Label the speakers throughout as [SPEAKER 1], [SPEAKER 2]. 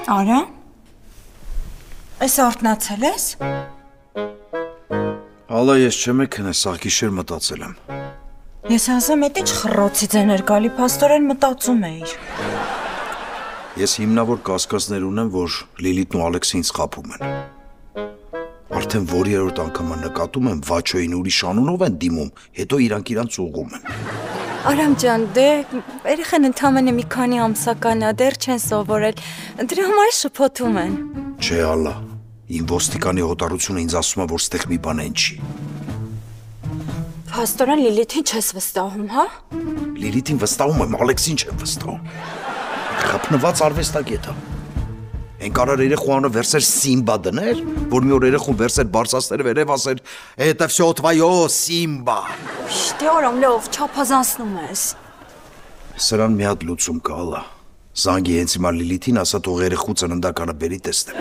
[SPEAKER 1] Արա, այս արթնացել ես?
[SPEAKER 2] Ալա ես չեմ եք հնես, աղ գիշեր մտածել եմ։
[SPEAKER 1] Ես ասեմ, էդ ինչ խռոցի ձեներ գալի, փաստորեն մտածում էիր։
[SPEAKER 2] Ես հիմնավոր կասկածներ ունեմ, որ Լիլիթն ու Ալեքսը ինձ խաբում են։ Արդեն որ երրորդ անգամ նկատում եմ Վաչոյին ուրիշ անունով են դիմում, հետո իրանք ուղղում են։
[SPEAKER 1] Արամ ջան, դե երեխան ընդամենը մի քանի ամսական է, դեռ չեն սովորել, դրա համար շփոթում են։
[SPEAKER 2] Չէ, ալա, իմ ոստիկանի հոտառությունը ինձ ասում է, որ ստեղ մի բան են չի։
[SPEAKER 1] Փաստորեն Լիլիթին չես վստահում, հա?
[SPEAKER 2] Լիլիթին վստահում եմ, Ալեքսին չեմ վստահում։ Խփնված արվեստագետ է։ Են կարար երեխուանը վերցեր Սիմբա դներ, որ մի օր երեխուն վերցեր բարձրացներ վերև ասեր «Это всё твоё, Սիմբա»։
[SPEAKER 1] Շտի Արամ, լավ, չափազանցնում ես։
[SPEAKER 2] Սրան մի հատ լուծում կա, ալա։ Զանգի հենց հիմա Լիլիթին ասա թող երեխու ծննդականը բերի տեսնեմ։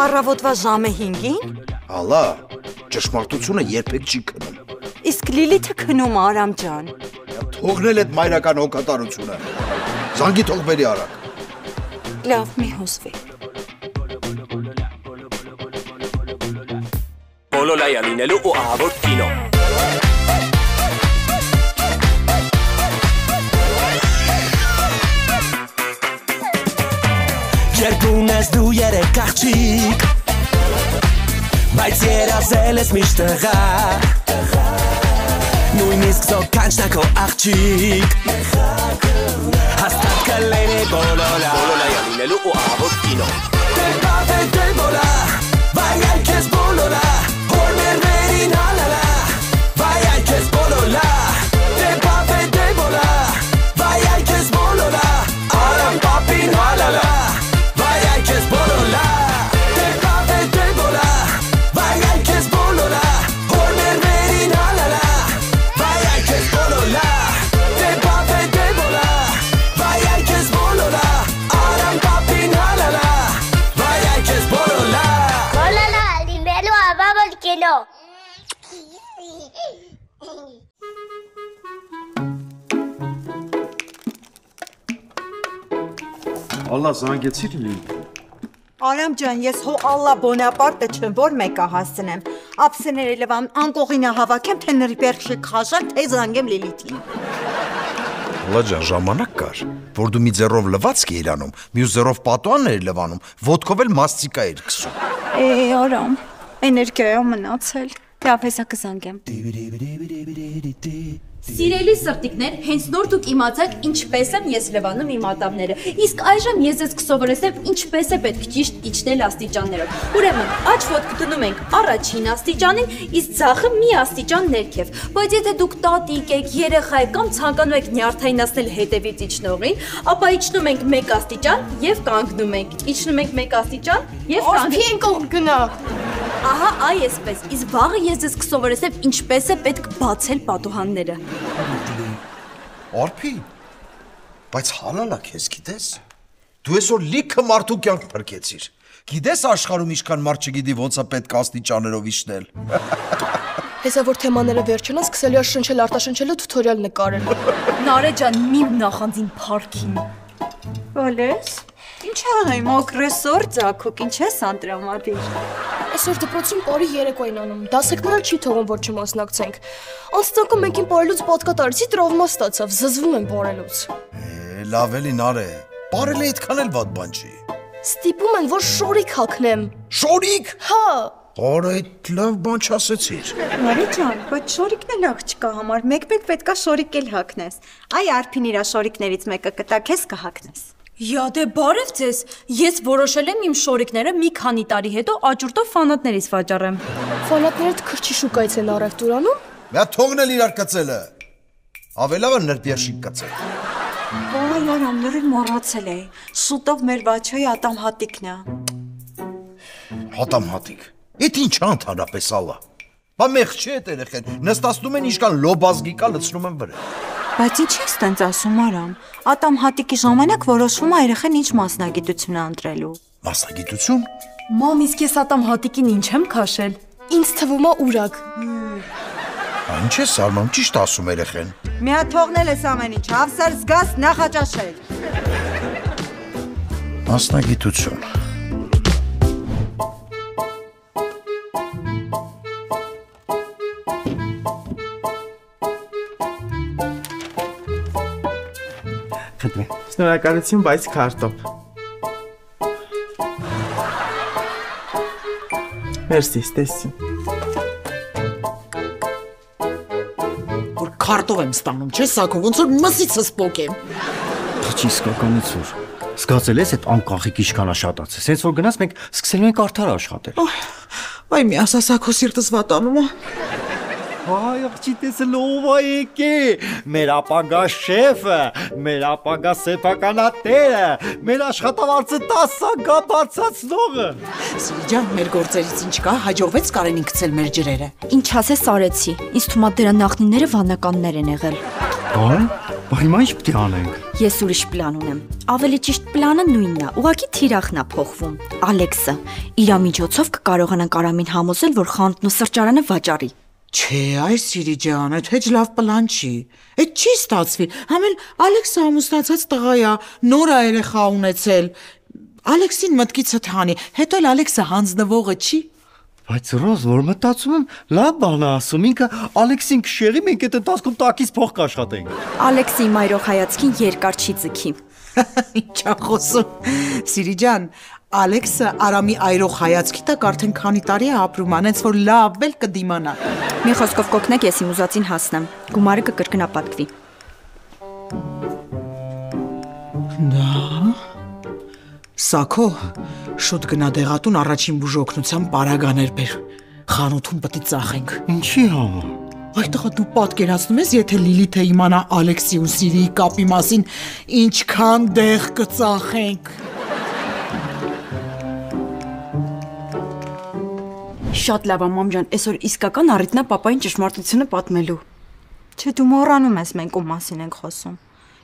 [SPEAKER 1] Առավոտվա ժամը 5-ին։
[SPEAKER 2] Ալա, ճշմարտությունը երբեք չի քնում։
[SPEAKER 1] Իսկ Լիլիթը քնում է, Արամ ջան։
[SPEAKER 2] Թողնել այդ մայրական հոգատարությունը։ Զանգի թող բերի արագ։
[SPEAKER 1] Լավ, մի հոսվի։
[SPEAKER 3] Բոլոլայա լինելու ու ահավոր կինո։ Երկուն ես դու երեք աղջիկ, բայց երազել ես միշտ տղա, նույնիսկ զոքանչն քո աղջիկ, հաստատ կլինի բոլոլայա լինելու ու ահավոր կինո։ Դե բոլա, վայ այ քեզ բոլոլա, հորներ վերին հալալա, վայ այ քեզ բոլոլա, դե բոլա, վայ այ քեզ բոլոլա, Արամ պապին հալալա, վայ այ քեզ բոլոլա, դե բոլա, վայ այ քեզ բոլոլա, հորներ վերին հալալա, վայ այ քեզ բոլոլա, դե բոլա, վայ այ քեզ բոլոլա, Արամ պապին հալալա, վայ այ քեզ բոլոլա։
[SPEAKER 4] Բոլոլա, լինելու ահավոր կինո։
[SPEAKER 2] Ալա, զանգեցիր Լիլիթին։
[SPEAKER 1] Արամ ջան, ես հո Ալլա Բոնապարտը չեմ, որ մեկը հասցնեմ։ Ափսեները լվան անկողինը հավաքեմ, թե նրի պերխի խաշան, թե զանգեմ Լիլիթին։
[SPEAKER 2] Ալա ջան, ժամանակ կար, որ դու մի ձեռով լվացք էիր անում, մյուս ձեռով պատուանն էիր լվանում, ոտքով էլ մաստիկա էիր քսում։
[SPEAKER 1] Արամ, էներգիա մնացել։ Լավ, հեսա կզանգեմ։
[SPEAKER 5] Սիրելի սրտիկներ, հենց նոր դուք իմացաք ինչպես եմ ես լվանում իմ ատամները, իսկ այժմ ես ձեզ կսովորեցնեմ ինչպես է պետք ճիշտ իջնել աստիճաններով։ Ուրեմն, աջ ոտքը դնում ենք առաջին աստիճանին, իսկ ձախը մի աստիճան ներքև։ Բայց եթե դուք տատիկ եք, երեխա եք կամ ցանկանում եք նյարդայնացնել հետևից իջնողին, ապա իջնում ենք 1 աստիճան եւ կանգնում ենք։ Իջնում ենք 1 աստիճան եւ կանգնում։ Ահա այսպես, իսկ վաղը ես ձեզ կսովորեցնեմ ինչպես է պետք բացել պատուհանները։
[SPEAKER 2] Արփի, բայց հալալա քեզ գիտես։ Դու այսօր լիքը մարդու կյանք փրկեցիր։ Գիտես աշխարհում ինչքան մարդ չգիտի ոնց է պետք աստիճաներով իջնել։
[SPEAKER 6] Հեսա որ թեմաները վերջանան, սկսելի է շնչել արտաշնչելու տուտորիալ նկարել։
[SPEAKER 5] Նարե ջան, մի նախանձին փարքին։
[SPEAKER 1] Ոլես, ինչ աղայի մոկրեսոր ձակուկ, ինչ ես անտրամադիր։
[SPEAKER 6] Այսօր դպրոցում բարի երեկո են անում, դասեկներն չի թողում, որ չմասնակցենք։ Անցնակը մեկին բարելուց պատկատարեցի տրավմա ստացավ, զզվում եմ բարելուց։
[SPEAKER 2] Լավ էլի Նարե, բարելը այդքան էլ վատ բան չի։
[SPEAKER 6] Ստիպում են, որ շորիկ հագնեմ։
[SPEAKER 2] Շորիկ։
[SPEAKER 6] Հա։
[SPEAKER 2] Արա այդ լավ բան չասեցիր։
[SPEAKER 1] Մարի ջան, բայց շորիկն էլ աղջկա համար, մեկ-մեկ պետքա շորիկ էլ հագնես։ Այ Արփին իրա շորիկներից մեկը կտա, քեզ կհագնես։
[SPEAKER 5] Յա դե բարև ձեզ, ես որոշել եմ իմ շորիկները մի քանի տարի հետո աճուրդով ֆանատներից վաճառեմ։
[SPEAKER 6] Ֆանատներդ քրչի շուկայից են առևտուրանում։
[SPEAKER 2] Մա թողնել իրար կծելը։ Ավելավը նրբերշիկ կծել։
[SPEAKER 1] Վայ Արամ, նորին մոռացել էի։ Շուտով մեր Վաչոյի ատամ հատիկն է։
[SPEAKER 2] Հատամ հատիկ։ Էդ ինչ ընդհանրապես ալա։ Բա մեղ չի այդ երեխեն, նստացնում են ինչքան լոբազգի կա լցնում են վրա։
[SPEAKER 1] Բայց ինչ ես տենց ասում Արամ։ Ատամ հատիկի ժամանակ որոշվում է երեխան ինչ մասնագիտություն է ընտրելու։
[SPEAKER 2] Մասնագիտություն։
[SPEAKER 5] Մամ, իսկ ես ատամ հատիկին ինչ եմ քաշել։
[SPEAKER 6] Ինձ թվում է ուրակ։
[SPEAKER 2] Ինչ է սարմամ, ճիշտ ասում երեխեն։
[SPEAKER 1] Մի հատ թողնել ես ամեն ինչ, հավսար զգաս նախաճաշել։
[SPEAKER 2] Մասնագիտություն։
[SPEAKER 7] Շնորհակալություն, բայց քարտոփ։ Մերսի, ստեսի։
[SPEAKER 8] Որ քարտով եմ ստանում, չէ՞ Սակո, ոնց որ մսիցս պոկեմ։
[SPEAKER 9] Չի իսկականից որ։ Զգացել ես այդ անկախիկ ինչքան է շատացել։ Սենց որ գնաց մենք սկսելու ենք արդար աշխատել։
[SPEAKER 8] Այ մի ասա Սակո սիրտս վատանում է։
[SPEAKER 9] Այ աղջիտես լով է եկե։ Մեր ապագա շեֆը, մեր ապագա սեփականատերը, մեր աշխատավարձը 10 գա բարձրացնողը։
[SPEAKER 8] Սիրիջան, մեր գործերից ինչ կա, հաջողվեց Կարենին գցել մեր ջրերը։
[SPEAKER 5] Ինչ ասես արեցի։ Ինձ թվում է դրա նախնիները վանականներ են եղել։
[SPEAKER 9] Բան, բա հիմա ինչ պետք է անենք։
[SPEAKER 5] Ես ուրիշ պլան ունեմ։ Ավելի ճիշտ պլանը նույնն է, ուղղակի թիրախն է փոխվում։ Ալեքսը իր միջոցով կկարողանան Կարամին համոզել, որ խանութն ու սրճարանը վաճառի։
[SPEAKER 8] Չէ, այ Սիրիջան, այդ հեչ լավ պլան չի։ Այդ չի ստացվի։ Համել Ալեքսը ամուսնացած տղա է, նոր է երեխա ունեցել։ Ալեքսին մտքիցը թանի, հետո էլ Ալեքսը հանձնվողը չի։
[SPEAKER 9] Բայց Ռոզ, որ մտածում եմ, լավ բան է ասում, ինքը Ալեքսին քշերի, մենք այդ ընթացքում տակից փող կաշխատենք։
[SPEAKER 5] Ալեքսի մայրող հայացքին երկար չի ձգի։
[SPEAKER 8] Ինչ ա խոսում։ Սիրիջան, Ալեքսը Արամի այրող հայացքի տակ արդեն քանի տարի է ապրում, անենց որ լավ էլ կդիմանա։
[SPEAKER 5] Մի խոսքով կօգնեք ես իմ ուզածին հասնեմ։ Գումարը կկրկնապատկվի։
[SPEAKER 8] Դա Սակո, շուտ գնա դեղատուն առաջին բուժօգնության պարագաներ բեր։ Խանութում պետք է ծախենք։
[SPEAKER 9] Ինչի համար։
[SPEAKER 8] Այ տղա դու պատկերացնում ես, եթե Լիլիթը իմանա Ալեքսի ու Սիրիի կապի մասին, ինչքան դեղ կծախենք։
[SPEAKER 10] Շատ լավ է, մամ ջան, այսօր իսկական առիթն է պապային ճշմարտությունը պատմելու։
[SPEAKER 1] Չէ, դու մոռանում ես մենք ում մասին ենք խոսում։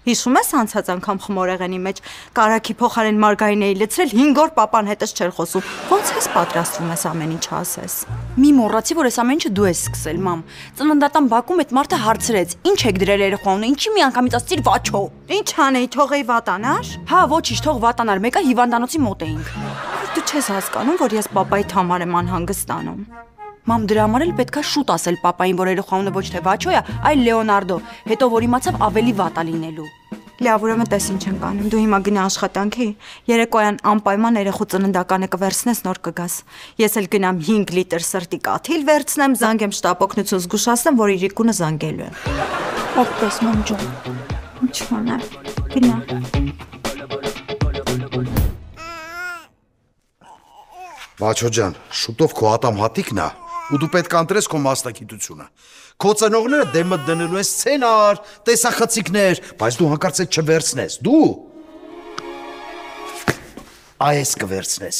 [SPEAKER 1] Հիշում ես անցած անգամ խմորեղենի մեջ կարագի փոխարեն մարգարին էի լցրել 5 օր պապան հետս չէր խոսում։ Ոնց ես պատրաստվում ես ամեն ինչ ասես։
[SPEAKER 10] Մի մոռացի, որ այս ամեն ինչը դու ես սկսել, մամ։ Ծննդատան բակում այդ մարդը հարցրեց. «Ինչ եք դրել երեխաունը, ինչի մի անգամից ասցիր վաչո»։
[SPEAKER 1] Ինչ անեի, թողեի վատանար։
[SPEAKER 10] Հա, ոչինչ, թող վատանար, մեկը հիվանդանոցի մոտ էինք։
[SPEAKER 1] Դու չես հասկանում, որ ես պապայիդ համար եմ անհանգստանում։
[SPEAKER 10] Մամ, դրա համար էլ պետքա շուտ ասել պապային, որ երեխաունը ոչ թե վաչո է, այլ Լեոնարդո, հետո որ իմացավ ավելի վատ է լինելու։
[SPEAKER 1] Լավ, ուրեմն տես ինչ ենք անում։ Դու հիմա գնա աշխատանքի, երեկոյան անպայման երեխու ծննդականը կվերցնես, նոր կգաս։ Ես էլ գնամ 5 լիտր սրտի կաթիլ վերցնեմ, զանգեմ շտապօգնություն զգուշացնեմ, որ Իրիկունը զանգելու է։ Օգտես մամ ջան։ Ինչ անեմ։ Գնա։
[SPEAKER 2] Վաչո ջան, շուտով քո ատամ հատիկն է, ու դու պետք է ընտրես քո մասնագիտությունը։ Քո ծնողները դեմդ դնելու են սցենար, տեսախցիկներ, բայց դու հանկարծ այդ չվերցնես։ Դու այս կվերցնես։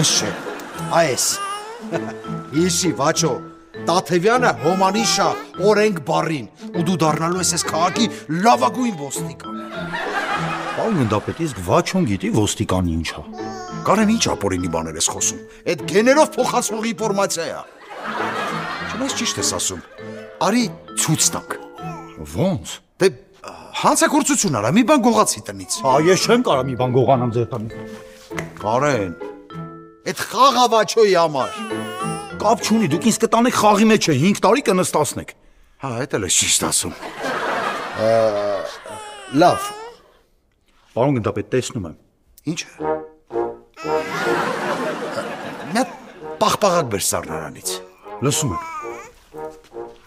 [SPEAKER 2] Էս չէ, այս։ Իշի, Վաչո, Տաթևյանը հոմանիշա օրենք բառին, ու դու դառնալու ես այս քաղաքի լավագույն ոստիկան։
[SPEAKER 9] Պարոն իսկ Վաչոն գիտի ոստիկանի ինչ է։
[SPEAKER 2] Կարեն ինչ ապորինի բաներ ես խոսում։ Այդ գեներով փոխանցվող ինֆորմացիա է։ Չնայած ճիշտ ես ասում։ Արի ցույց տակ։
[SPEAKER 9] Ոնց։
[SPEAKER 2] Դե հանցագործություն արա, մի բան գողացի տնից։
[SPEAKER 9] Ես չեմ կարող մի բան գողանամ ձեր տնից։
[SPEAKER 2] Կարեն, այդ խաղա Վաչոյի համար։
[SPEAKER 9] Կապ չունի, դուք ինձ կտանեք խաղի մեջ է, 5 տարի կնստացնեք։
[SPEAKER 2] Հա, այդ էլ է ճիշտ ասում։ Լավ։
[SPEAKER 9] Պարոն գնդապետ, տեսնում եմ։
[SPEAKER 2] Ինչ է։ Նա պաղպաղակ բեր սառնարանից։
[SPEAKER 9] Լսում եմ։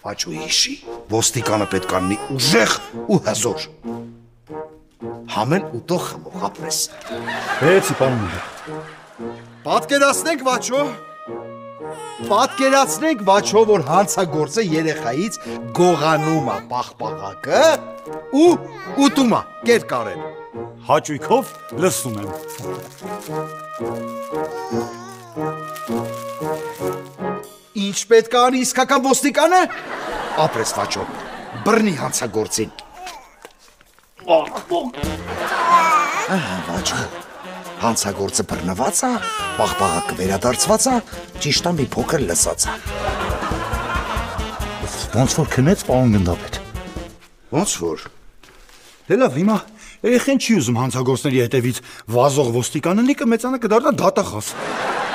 [SPEAKER 2] Վաչոյի իշի, ոստիկանը պետք աննի ուժեղ ու հզոր։ Համեն ուտող խմող ապրես։
[SPEAKER 9] Բերեցի, պարոն։
[SPEAKER 2] Պատկերացնենք Վաչո։ Պատկերացնենք Վաչո, որ հանցագործը երեխայից գողանում է պաղպաղակը ու ուտում է, կեր Կարեն։
[SPEAKER 9] Հաճույքով լսում եմ։
[SPEAKER 2] Ինչ պետք է անի իսկական ոստիկանը։ Ապրես Վաչո, բռնի հանցագործին։ Վաչո, հանցագործը բռնված է, պաղպաղակը վերադարձված է, ճիշտ է մի փոքր լսած է։
[SPEAKER 9] Ոնց որ քնեց, պարոն գնդապետ։
[SPEAKER 2] Ոնց որ։
[SPEAKER 11] Դե լավ, հիմա երեխեն չի ուզում հանցագործների հետևից վազող ոստիկանը նիկը մեծանա կդառնա դատախազ։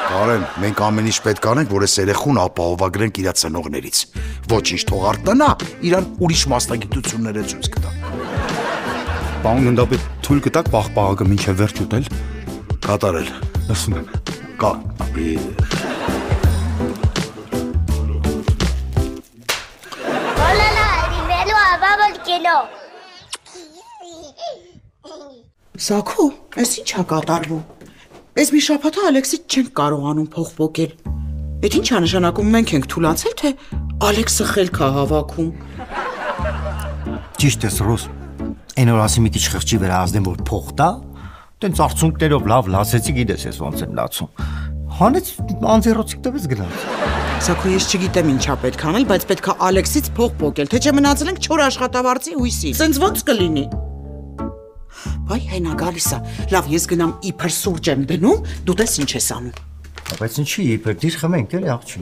[SPEAKER 2] Կարեն, մենք ամեն ինչ պետք անենք, որ այս երեխուն ապահովագրենք իր ծնողներից։ Ոչինչ թող արտանա, իրան ուրիշ մասնագիտություններ է ցույց կտա։
[SPEAKER 11] Պարոն գնդապետ, թույլ կտաք պաղպաղակը մինչև վերջ ուտել։
[SPEAKER 2] Կատարել։
[SPEAKER 11] Լսում եմ։
[SPEAKER 2] Կա։
[SPEAKER 4] Hola, dímelo, vamos que no.
[SPEAKER 8] Սակո, ես ինչ ա կատարվում։ Ես մի շաբաթ Ալեքսից չենք կարողանում փող փոկել։ Էդ ի՞նչ ա նշանակում մենք ենք թուլացել, թե Ալեքսը խելք ա հավաքում։
[SPEAKER 9] Ճիշտ ես, Ռոզ։ Այն որ ասի մի քիչ խղճի վրա ազդեմ, որ փող տա, տենց արցունքներով լավ լացեցի, գիտես ես ոնց եմ լացում։ Հանեց անձեռոցիկ տվեց գնաց։
[SPEAKER 8] Սակո ես չգիտեմ ինչա պետք անել, բայց պետք է Ալեքսից փող փոկել, թե չէ մնացել ենք չոր աշխատավարձի հույսի։ Սենց ոնց կլինի։ Բայ հենա գալիս է։ Լավ, ես գնամ իբր սուրճ եմ դնում, դու տես ինչ ես անում։
[SPEAKER 9] Բայց ինչի իբր դիր խմենք էլի աղջի։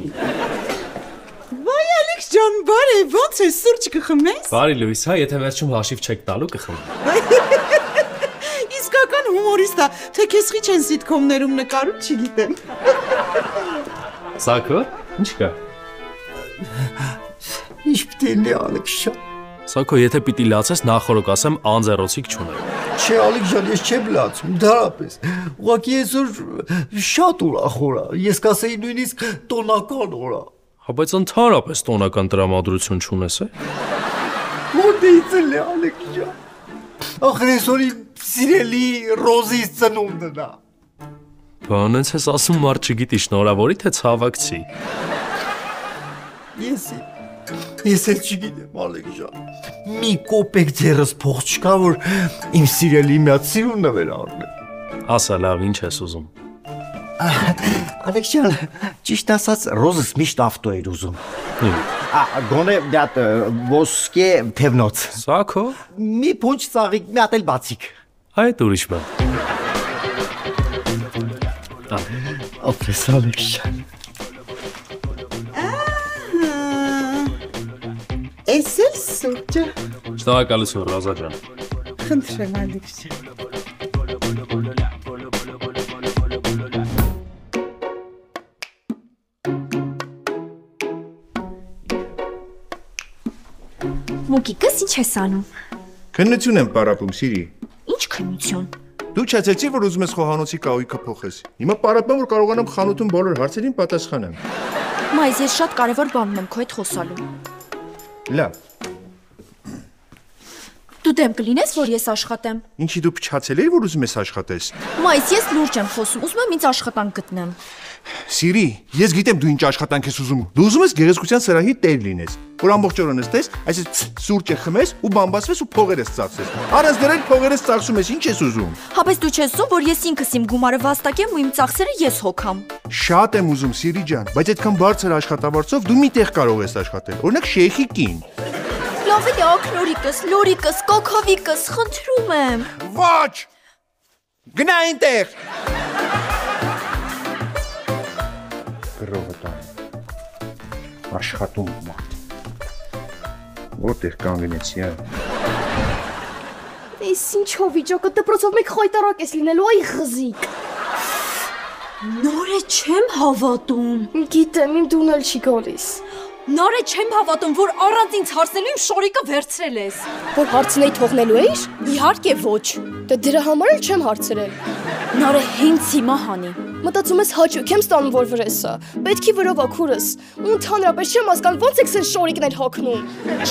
[SPEAKER 8] Բայ Ալեքս ջան, բարի, ոնց է սուրճ կխմես։
[SPEAKER 12] Բարի Լուիս, հա, եթե վերջում հաշիվ չեք տալու կխմեմ։
[SPEAKER 8] Իսկական հումորիստ է, թե քեզ խիչ են սիթքոմներում նկարում, չգիտեմ։
[SPEAKER 12] Սակո, ինչ կա։
[SPEAKER 9] Ինչ պիտի լինի Ալեքս ջան։
[SPEAKER 12] Սակո, եթե պիտի լացես, նախորդ ասեմ անձեռոցիկ չունեմ։
[SPEAKER 9] Չէ, Ալեքս ջան, ես չեմ լացում, դարապես։ Ուղղակի այսօր շատ ուրախ օր է։ Ես կասեի նույնիսկ տոնական օր է։
[SPEAKER 12] Հա, բայց ընդհանրապես տոնական տրամադրություն չունես, է։
[SPEAKER 9] Որտե՞ից է Ալեքս ջան։ Ախր այսօրի սիրելի Ռոզից ծնունդն է։
[SPEAKER 12] Բանից ես ասում մարդ չգիտի շնորհավորի թե ցավակցի։
[SPEAKER 9] Ես էլ չգիտեմ Ալեքս ջան։ Մի կոպեկ ձեռս փող չկա, որ իմ սիրելի միած սիրունը վերառնեմ։
[SPEAKER 12] Ասա լավ, ինչ ես ուզում։
[SPEAKER 9] Ալեքս ջան, ճիշտ ասած Ռոզս միշտ ավտո էր ուզում։ Գոնե մի հատ ոսկե թևնոց։
[SPEAKER 12] Սակո։
[SPEAKER 9] Մի փունջ ծաղիկ, մի հատ էլ բացիկ։
[SPEAKER 12] Այդ ուրիշ բան։
[SPEAKER 9] Ապրես Ալեքս ջան։
[SPEAKER 8] Էս էլ սուրճը։
[SPEAKER 12] Շնորհակալություն Ռոզա ջան։
[SPEAKER 8] Խնդրեմ Ալեքս ջան։
[SPEAKER 5] Մուկիկս ինչ ես անում։
[SPEAKER 13] Քննություն եմ պարապում, Սիրի։
[SPEAKER 5] Ինչ քննություն։
[SPEAKER 13] Դու չացեցի, որ ուզում ես խոհանոցի կահույքը փոխես։ Հիմա պարապում որ կարողանամ խանութում բոլոր հարցերին պատասխանեմ։
[SPEAKER 5] Մայիս, ես շատ կարևոր բան ունեմ քո հետ խոսալու։
[SPEAKER 13] Լավ։
[SPEAKER 5] Դու դեմ կլինես, որ ես աշխատեմ։
[SPEAKER 13] Ինչի դու փչացել ես, որ ուզում ես աշխատես։
[SPEAKER 5] Մայիս, ես լուրջ եմ խոսում, ուզում եմ ինձ աշխատանք գտնեմ։
[SPEAKER 13] Սիրի, ես գիտեմ դու ինչ աշխատանք ես ուզում։ Դու ուզում ես գեղեցկության սրահի տեր լինես, որ ամբողջ օրը նստես, այսպես սուրճը խմես ու բամբասվես ու փողերս ծախսես։ Առանց դրանք փողերս ծախսում ես, ինչ ես ուզում։
[SPEAKER 5] Հա, բայց դու չես ուզում, որ ես ինքս իմ գումարը վաստակեմ ու իմ ծախսերը ես հոգամ։
[SPEAKER 13] Շատ եմ ուզում, Սիրի ջան, բայց այդքան բարձր աշխատավարձով դու մի տեղ կարող ես աշխատել։ Օրինակ շեյխի կին։
[SPEAKER 5] Լավ է, ակնորիկս, լորիկս, կոկովիկս, խնդրում եմ։
[SPEAKER 13] Ոչ։ Գնա այնտեղ։ Գրողը տան։ Աշխատում մարդ։ Որտեղ կանգնեցի, հա։
[SPEAKER 6] Էս ինչո վիճակը դպրոցով մեկ խայտարակ ես լինելու, այ խզիկ։
[SPEAKER 5] Նորը չեմ հավատում։
[SPEAKER 6] Գիտեմ, իմ դուն էլ չի գալիս։
[SPEAKER 5] Նորը չեմ հավատում, որ առանց ինձ հարցնելու իմ շորիկը վերցրել ես։
[SPEAKER 6] Որ հարցնեի թողնելու էիր։
[SPEAKER 5] Իհարկե ոչ։
[SPEAKER 6] Դե դրա համար էլ չեմ հարցրել։
[SPEAKER 5] Նորը հենց հիմա հանի։
[SPEAKER 6] Մտածում ես հաճույք եմ ստանում, որ վրեսա։ Պետքի վրով ա քուրս։ Ու ընդհանրապես չեմ հասկանում ոնց եք սեն շորիկներ հոգնում։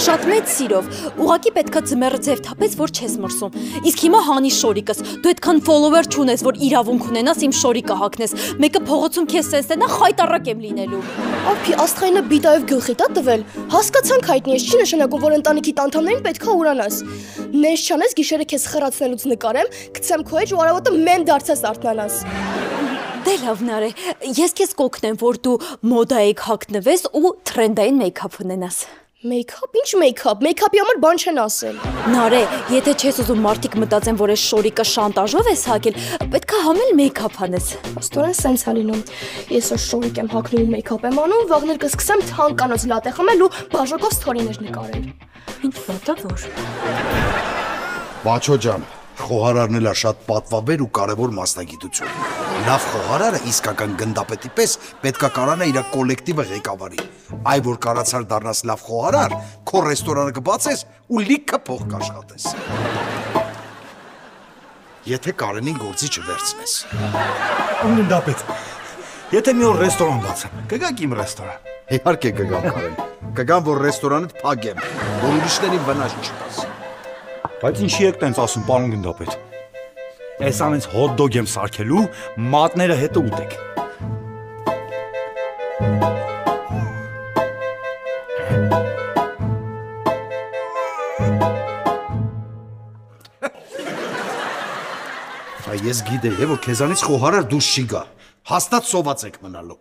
[SPEAKER 5] Շատ մեծ սիրով։ Ուղղակի պետքա ձմեռը ձև թափես, որ չես մրսում։ Իսկ հիմա հանի շորիկս։ Դու այդքան ֆոլովեր չունես, որ իրավունք ունենաս իմ շորիկը հագնես։ Մեկը փողոցում քեզ սենսենա խայտարակ եմ լինելու։
[SPEAKER 6] Ափի աստղայինը բիդայով գլխի տա տվել։ Հասկացանք հայտնի ես, չի նշանակում, որ ընտանիքի անդամներին պետքա ուրանաս։ Նես չանես գիշերը քեզ խրացնելուց նկարեմ, գցեմ քո էջ ու արավոտը մեն դարձած արթնանաս։
[SPEAKER 5] Դե լավ Նարե, ես քեզ կօգնեմ, որ դու մոդայիկ հագնվես ու թրենդային մեյքափ ունենաս։
[SPEAKER 6] Մեյքափ, ինչ մեյքափ, մեյքափի համար բան չեն ասել։
[SPEAKER 5] Նարե, եթե չես ուզում մարդիկ մտածեն, որ այս շորիկը շանտաժով ես հագել, պետքա համել մեյքափ անես։
[SPEAKER 6] Աստորեն սենց ա լինում։ Ես որ շորիկ եմ հագնում ու մեյքափ եմ անում, վաղներ կսկսեմ թանկանոց լատե խմել ու բաժակով սթորիներ նկարել։
[SPEAKER 5] Ինչ վատա որ։
[SPEAKER 2] Բաչո ջան, խոհարարն էլ շատ պատվաբեր ու կարևոր մասնագիտություն։ Լավ խոհարարը իսկական գնդապետի պես պետքա կարանա իր կոլեկտիվը ղեկավարի։ Այ որ կարացար դառնաս լավ խոհարար, քո ռեստորանը կբացես ու լիքը փող կաշխատես։ Եթե Կարենին գործի չվերցնես։
[SPEAKER 11] Գնդապետ, եթե մի օր ռեստորան բացեմ, կգաք իմ ռեստորան։
[SPEAKER 2] Իհարկե կգամ Կարեն։ Կգամ, որ ռեստորանդ փակեմ, որ ուրիշներին վնաս չտաս։
[SPEAKER 11] Բայց ինչի եք տենց ասում, պարոն գնդապետ։ Այս ամենից հոտ-դոգ եմ սարքելու, մատները հետը ուտեք։
[SPEAKER 2] Ես գիտեի, որ քեզանից խոհարար դուրս չի գա։ Հաստատ սոված եք մնալու։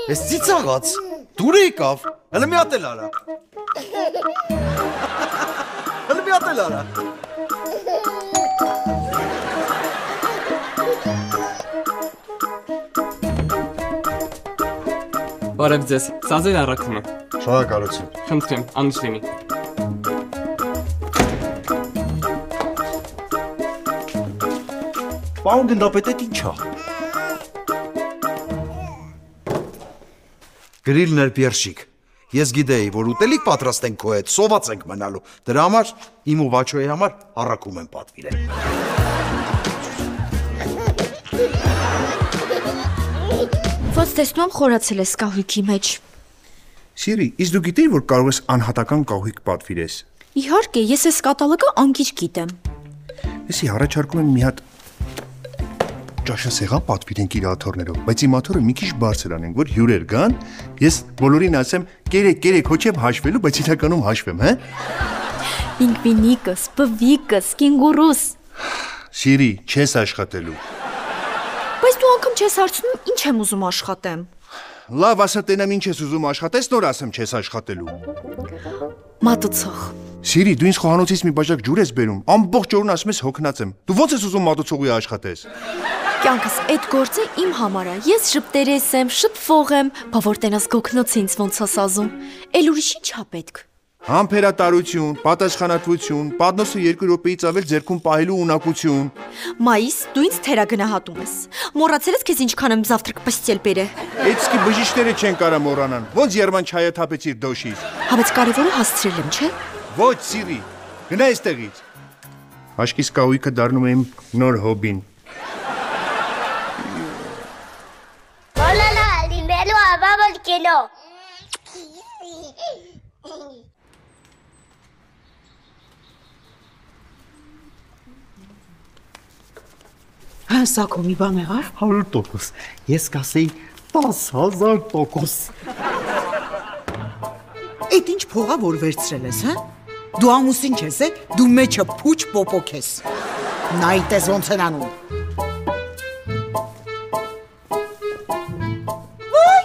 [SPEAKER 2] Ես ծիծաղաց, դուր եկավ, հələ մի հատ էլ արա։ Հələ մի հատ էլ արա։
[SPEAKER 14] Բարև ձեզ, սազեր առաքումը։
[SPEAKER 2] Շնորհակալություն։
[SPEAKER 14] Խնդրեմ, անուշ լինի։
[SPEAKER 11] Պարոն գնդապետ, էդ ի՞նչ է։
[SPEAKER 2] Գրիլն էր Պիերշիկ։ Ես գիտեի, որ ուտելիք պատրաստենք քո հետ, սոված ենք մնալու։ Դրա համար իմ ու Վաչոյի համար առաքում եմ պատվիրել։
[SPEAKER 5] Ոնց տեսնում եմ խորացել ես կահույքի մեջ։
[SPEAKER 13] Սիրի, իսկ դու գիտեի, որ կարող ես անհատական կահույք պատվիրես։
[SPEAKER 5] Իհարկե, ես այս կատալոգը անկիչ գիտեմ։
[SPEAKER 13] Էսի առաջարկում եմ մի հատ ճաշասեղան պատվիրենք իր աթոռներով, բայց իմ աթոռը մի քիչ բարձր անենք, որ հյուրեր գան, ես բոլորին ասեմ, կերեք, հո չեմ հաշվելու, բայց իրականում հաշվեմ, հա։
[SPEAKER 5] Պինգվինիկս, բվիկս, կենգուրուս։
[SPEAKER 13] Սիրի, չես աշխատելու։
[SPEAKER 5] Բայց դու անգամ չես հարցնում, ինչ եմ ուզում աշխատեմ։
[SPEAKER 13] Լավ, ասա տենամ ինչ ես ուզում աշխատես, նոր ասեմ չես աշխատելու։
[SPEAKER 5] Մատուցող։
[SPEAKER 13] Սիրի, դու ինձ խոհանոցից մի բաժակ ջուր ես բերում, ամբողջ օրն ասում ես հոգնած եմ։ Դու ո՞նց ես ուզում մատուցողի աշխատես։
[SPEAKER 5] Կյանքս այդ գործը իմ համար է։ Ես շփտերես եմ, շփվող եմ, բա որ տենաս գոքնոց ինձ ոնց ես ասում։ Էլ ուրիշ ի՞նչ է պետք։
[SPEAKER 13] Համբերատարություն, պատասխանատվություն, պատնոսը 2 րոպեից ավել ձեռքում պահելու ունակություն։
[SPEAKER 5] Մայիս, դու ինձ թերագնահատում ես։ Մոռացել ես քեզ ինչքան եմ завтрак постель բերե։
[SPEAKER 13] Էցքի բժիշկները չեն կարա մոռանան։ Ոնց Երման չայը թափեցիր դոշից։
[SPEAKER 5] Հավեց կարևորը հասցրել եմ, չէ՞։
[SPEAKER 13] Ոչ, Սիրի, գնա այստեղից։ Աշկիս կահույքը դառնում է իմ նոր հոբին։
[SPEAKER 4] Hola, dinero, vamos que no.
[SPEAKER 8] Սա քո մի բան եղավ։
[SPEAKER 9] 100%։ Ես կասեի 10,000%։
[SPEAKER 8] Էդ ինչ փողա որ վերցրել ես, հա։ Դու ամուսին չես, դու մեջը փուչ պոպոք ես։ Նայ տես ոնց են անում։ Վայ,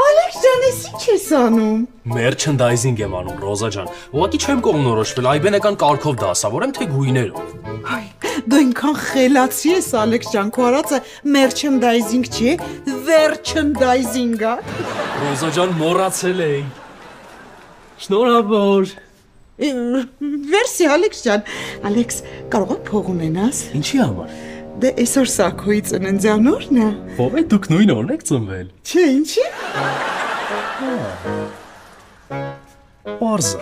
[SPEAKER 8] Ալեքս ջան, ես ինչ ես անում։
[SPEAKER 12] Merchandising եմ անում, Ռոզա ջան։ Ուղղակի չեմ կողնորոշվել, այբենական կարգով դասավորեմ, թե գույներով։
[SPEAKER 8] Դու ինքան խելացի ես, Ալեքս ջան, քո արածը merchandising չի, verchandising-ա։
[SPEAKER 12] Ռոզա ջան, մոռացել էի։ Շնորհավոր։
[SPEAKER 8] Վերսի, Ալեքս ջան։ Ալեքս, կարող ես փող ունենաս։
[SPEAKER 12] Ինչի համար։
[SPEAKER 8] Դե այսօր Սակոյի ծննդյան օրն է։
[SPEAKER 12] Ո՞վ է դուք նույն օրն եք ծնվել։
[SPEAKER 8] Չէ, ինչի։
[SPEAKER 12] Պարզը։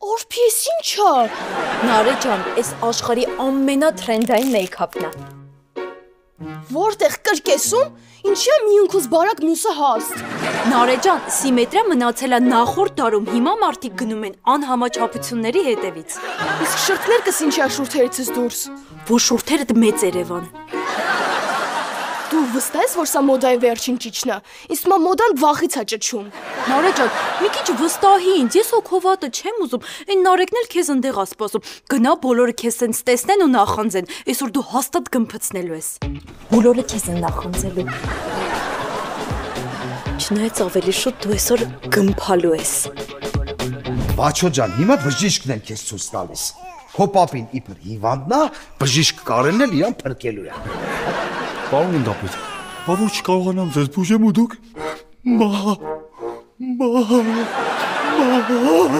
[SPEAKER 6] Օրփիս ինչա։
[SPEAKER 5] Նարե ջան, այս աշխարհի ամենաթրենդային մեյքափն է։
[SPEAKER 6] Որտեղ կրկեսում, ինչի՞ է միունքուս բարակ մյուսը հաստ։
[SPEAKER 5] Նարե ջան, սիմետրիա մնացել է նախորդ դարում, հիմա մարդիկ գնում են անհամաչափությունների հետևից։
[SPEAKER 6] Իսկ շուրթներ կս ինչի է շուրթերիցս դուրս։
[SPEAKER 5] Որ շուրթերը մեծ Երևան։
[SPEAKER 6] Դու վստահ ես, որ սա մոդայի վերջին ճիճն է։ Իսկ մա մոդան վախից է ճճում։
[SPEAKER 5] Նարե ջան, մի քիչ վստահի ինձ, ես հոգովատը չեմ ուզում։ Այն նարեկն էլ քեզ ընդեղ ասպասում։ Գնա բոլորը քեզ սենց տեսնեն ու նախանձեն։ Այսօր դու հաստատ գմփցնելու ես։ Բոլորը քեզ են նախանձելու։ Չնայած ավելի շուտ դու այսօր գմփալու ես։
[SPEAKER 2] Վաչո ջան, հիմա բժիշկն են քեզ ցույց տալիս։ Քո պապին իբր հիվանդնա, բժիշկ Կարենն էլ իրան փրկելու է։
[SPEAKER 11] Պարոն գնդապետ, բա որ չկարողանամ ձեզ բուժեմ ու դուք։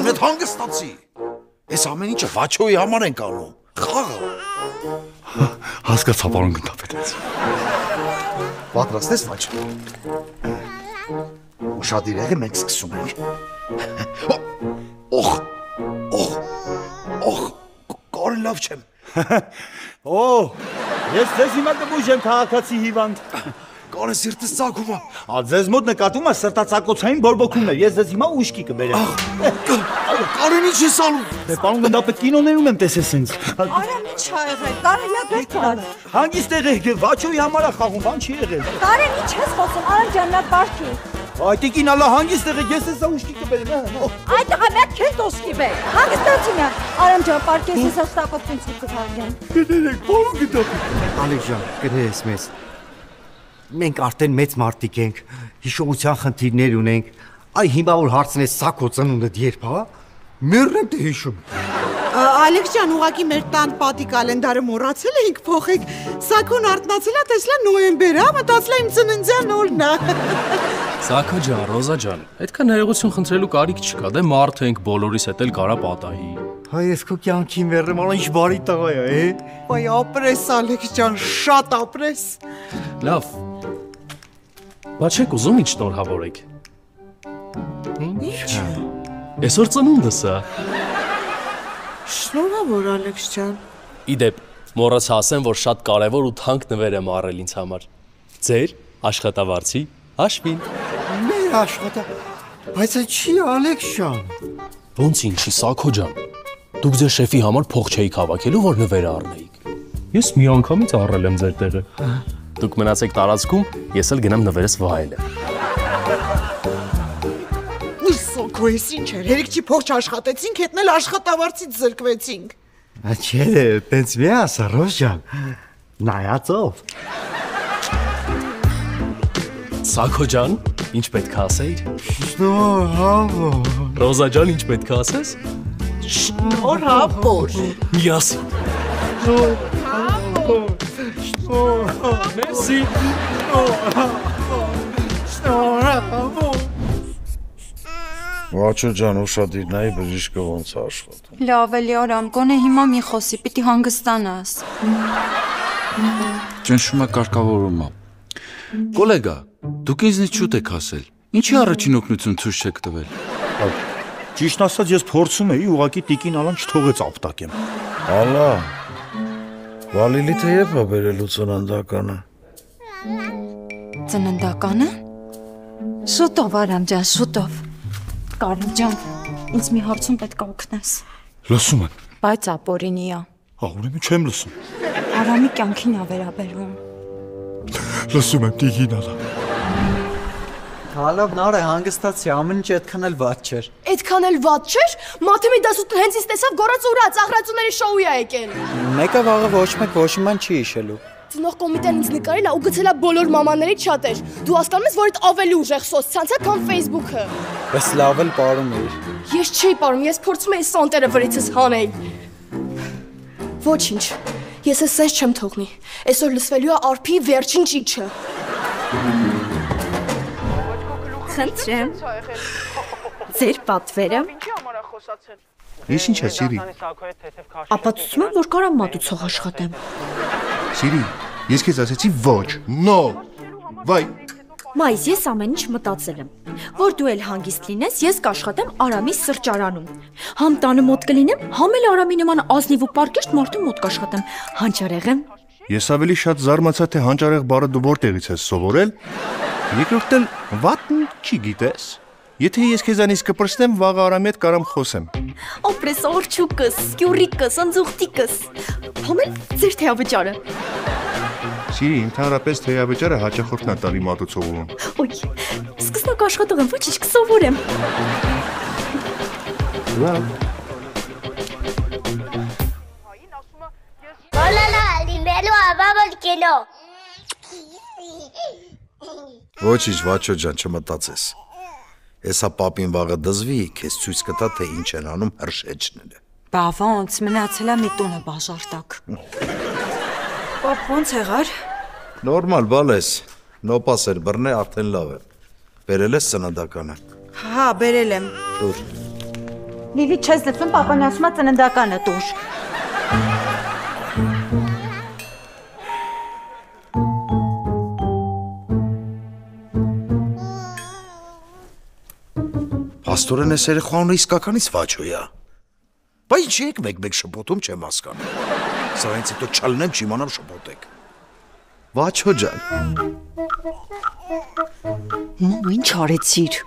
[SPEAKER 2] Մեծ հանգստացի։ Այս ամեն ինչը Վաչոյի համար ենք անում։ Խաղը։
[SPEAKER 11] Հասկացա, պարոն գնդապետ։
[SPEAKER 2] Պատրաստ ես Վաչո։ Ուշադիր եղի, մենք սկսում ենք։ Օխ, Կարեն լավ չեմ։
[SPEAKER 11] Ես ձեզ հիմա կբուժեմ քաղաքացի հիվանդ։
[SPEAKER 2] Կարեն սիրտս ծագում է։
[SPEAKER 11] Ձեզ մոտ նկատում է սրտացակոցային բորբոքումներ։ Ես ձեզ հիմա ուշքի կբերեմ։
[SPEAKER 2] Կարեն ինչ ես անում։
[SPEAKER 11] Պարոն գնդապետ, կինոներում եմ տեսել սենց։
[SPEAKER 1] Արամ ինչ ա եղել։ Կարեն լավ դեպքան։
[SPEAKER 11] Հանգիստ եղեք, Վաչոյի համար է խաղում, բան չի եղել։
[SPEAKER 1] Կարեն ինչ ես խոսում, Արամ ջան, նա բարքի։
[SPEAKER 11] Այդիկին ալա հանգիստ եղեք, ես էսա ուշքի կբերեմ։
[SPEAKER 1] Այդ տղա մեկ քեզ դոսկի բեր։ Հանգստացի նա։ Արամ ջան, պարկես ես հստակով ինձ կհարգեն։
[SPEAKER 11] Գներեք, պարոն գնդապետ։
[SPEAKER 9] Ալեքս ջան, գնես մեզ։ Մենք արդեն մեծ մարդիկ ենք, հիշողության խնդիրներ ունենք։ Այ հիմա որ հարցնես սա քո ծնունդդ երբ հա։ Մեռնեմ թե հիշում։
[SPEAKER 8] Ալեքս ջան, ուղղակի մեր տան պատի կալենդարը մոռացել էինք փոխեք։ Սակոն արտնացել է, տեսլա նոյեմբեր, հա, մտածել եմ ծննդյան օրն է։
[SPEAKER 12] Սակո ջան, Ռոզա ջան, այդքան ներողություն խնդրելու կարիք չկա, դե մարդ ենք բոլորիս հետ էլ կարա պատահի։
[SPEAKER 9] Հայ ես քո կյանքին վերրեմ, ալա ինչ բարի տղա է,
[SPEAKER 8] Վայ ապրես Ալեքս ջան, շատ ապրես։
[SPEAKER 12] Լավ։ Բա չեք ուզում ինչ շնորհավորեք։
[SPEAKER 8] Ինչ։
[SPEAKER 12] Այսօր ծնունդս է։
[SPEAKER 8] Շնորհավոր Ալեքս ջան։
[SPEAKER 12] Իդեպ, մոռացա ասեմ, որ շատ կարևոր ու թանկ նվեր եմ առել ինձ համար։ Ձեր աշխատավարձի հաշվին։
[SPEAKER 9] Մեր բայց չի Ալեքս ջան։
[SPEAKER 12] Ոնց ինչի, Սակո ջան։ Դուք ձեր շեֆի համար փող չէիք հավաքելու, որ նվերը առնեիք։ Ես մի անգամից առել եմ ձեր տեղը։ Դուք մնացեք տարածքում, ես էլ գնամ նվերս վայելեմ։
[SPEAKER 8] Սոկո ես ինչ էր, հերիք չի փող չաշխատեցինք, հետն էլ աշխատավարձից զրկվեցինք։
[SPEAKER 9] Չէ, տենց մի ասա, Ռոզ ջան, նայածով։
[SPEAKER 12] Սակո ջան, ինչ պետք է ասեիր։
[SPEAKER 9] Շնորհավոր։
[SPEAKER 12] Ռոզա ջան, ինչ պետք է ասես։
[SPEAKER 8] Շնորհավոր։
[SPEAKER 12] Միասին։ Մերսի։
[SPEAKER 8] Շնորհավոր։
[SPEAKER 2] Վաչո ջան, ուշադիր նայի բժիշկը ոնց է աշխատում։
[SPEAKER 1] Լավ էլի Արամ, գոնե հիմա մի խոսի, պիտի հանգստանաս։
[SPEAKER 15] Ճնշումը կարգավորում է։ Գոլեգա, դուք ինձնից շուտ եք ասել։ Ինչի առաջին օգնություն ցույց չեք տվել։
[SPEAKER 11] Ճիշտ ասած, ես փորձում էի, ուղղակի տիկին ալան չթողեց ապտակեմ։
[SPEAKER 2] Ալա։ Վալիլիթը երբ է բերելու ծննդականը։
[SPEAKER 1] Ծննդականը։ Շուտով Արամ ջան, շուտով։ Կարեն ջան, ինձ մի հարցում պետք է օգնես։
[SPEAKER 11] Լսում եմ։
[SPEAKER 1] Բայց ապօրինի է։
[SPEAKER 11] Ուրեմն չեմ լսում։
[SPEAKER 1] Արամի կյանքին է վերաբերում։
[SPEAKER 11] Լսում եմ, տիկին ալա։
[SPEAKER 7] Հալով նարը հանգստացի, ամեն ինչ այդքան էլ վատ չէր։
[SPEAKER 6] Այդքան էլ վատ չէր։ Մաթեմի դասուտն հենց ինձ տեսավ գորած ուրած, աղրացուների շոուի է եկել։
[SPEAKER 7] Մեկը վաղը ոչ մեկ ոչ մի բան չի հիշելու։
[SPEAKER 6] Ծնող կոմիտեն ինձ նկարել է ու գցել է բոլոր մամաներից շատեր։ Դու հասկանում ես, որ այդ ավելի ուժեղ սոցցանց է, քան Facebook-ը։
[SPEAKER 7] Բայց լավ էլ պարում էիր։
[SPEAKER 6] Ես չի պարում, ես փորձում էի սանտերը վրիցս հանել։ Ոչինչ։ Ես էս սենց չեմ թողնի։ Այսօր լսվելու է արփի վերջին ճիչը։
[SPEAKER 5] Խնդրեմ։ Ձեր պատվերը։
[SPEAKER 13] Ես ինչ է, Սիրի։
[SPEAKER 5] Ապացուցում եմ, որ կարամ մատուցող աշխատեմ։
[SPEAKER 13] Սիրի, ես քեզ ասեցի ոչ, no։ Վայ։
[SPEAKER 5] Մայիս, ես ամեն ինչ մտածել եմ։ Որ դու էլ հանգիստ լինես, ես կաշխատեմ Արամի սրճարանում։ Համ տանը մոտ կլինեմ, համ էլ Արամի նման ազնիվ ու պարկեշտ մարդու մոտ կաշխատեմ։ Հանճարեղ եմ։
[SPEAKER 13] Ես ավելի շատ զարմացա, թե հանճարեղ բառը դու որտեղից ես սովորել։ Երկրորդ էլ վատն չի գիտես։ Եթե ես քեզանից կպրծնեմ, վաղը Արամի հետ կարամ խոսեմ։
[SPEAKER 5] Օպրես օրչուկս, սկյուրիկս, ընձուղտիկս։ Համ էլ ձեր թեավճարը։
[SPEAKER 13] Սիրի, ընդհանրապես թեյավճարը հաճախորդն է տալի մատուցողում։
[SPEAKER 5] Ոյ, սկսնակ աշխատող եմ, ոչինչ կսովորեմ։
[SPEAKER 13] Լավ։
[SPEAKER 4] Հոլալա, լինելու ավավոր կինո։
[SPEAKER 2] Ոչինչ, Վաչո ջան, չմտածես։ Էսա պապին վաղը դզվի, քեզ ցույց կտա, թե ինչ են անում հրշեջները։
[SPEAKER 1] Բա ոնց մնացել է մի տունը բաժարտակ։ Պապ ոնց եղար։
[SPEAKER 2] Նորմալ բալես։ Նոպաս էր բռնե արդեն լավ է։ Բերել ես ծննդականը։
[SPEAKER 1] Հա, բերել եմ։
[SPEAKER 2] Դուր։
[SPEAKER 1] Լիլի չես լսում, պապան ասում է ծննդականը տուր։
[SPEAKER 2] Աստորեն ես երեխան իսկականից վաչոյա։ Բա ինչի եք մեկ-մեկ շփոթում չեմ հասկանում։ Սա հենց հետո չալնեմ չիմանամ շփոթեք։ Վաչո ջան։
[SPEAKER 1] Ու ինչ արեցիր։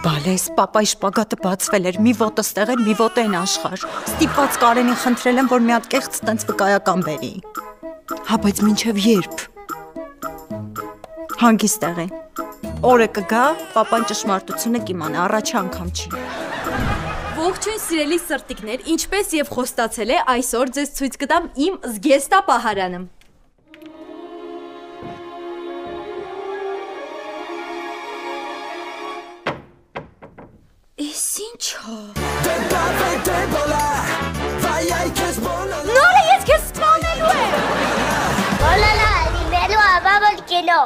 [SPEAKER 1] Բալես, պապայի շպագատը բացվել էր, մի ոտը ստեղ էր, մի ոտը այն աշխարհ։ Ստիպված Կարենին խնդրել եմ, որ մի հատ կեղծ տենց վկայական բերի։ Հա, բայց մինչև երբ։ Հանգիստ եղի։ Օրը կգա, պապան ճշմարտությունը կիմանա, առաջ անգամ չի։
[SPEAKER 5] Ողջույն սիրելի սրտիկներ, ինչպես եւ խոստացել է, այսօր ձեզ ցույց կտամ իմ զգեստապահարանը։ Էս ինչ
[SPEAKER 4] Նորը ես քեզ սպանելու եմ։ Բոլալա, լինելու ավա որ կինո։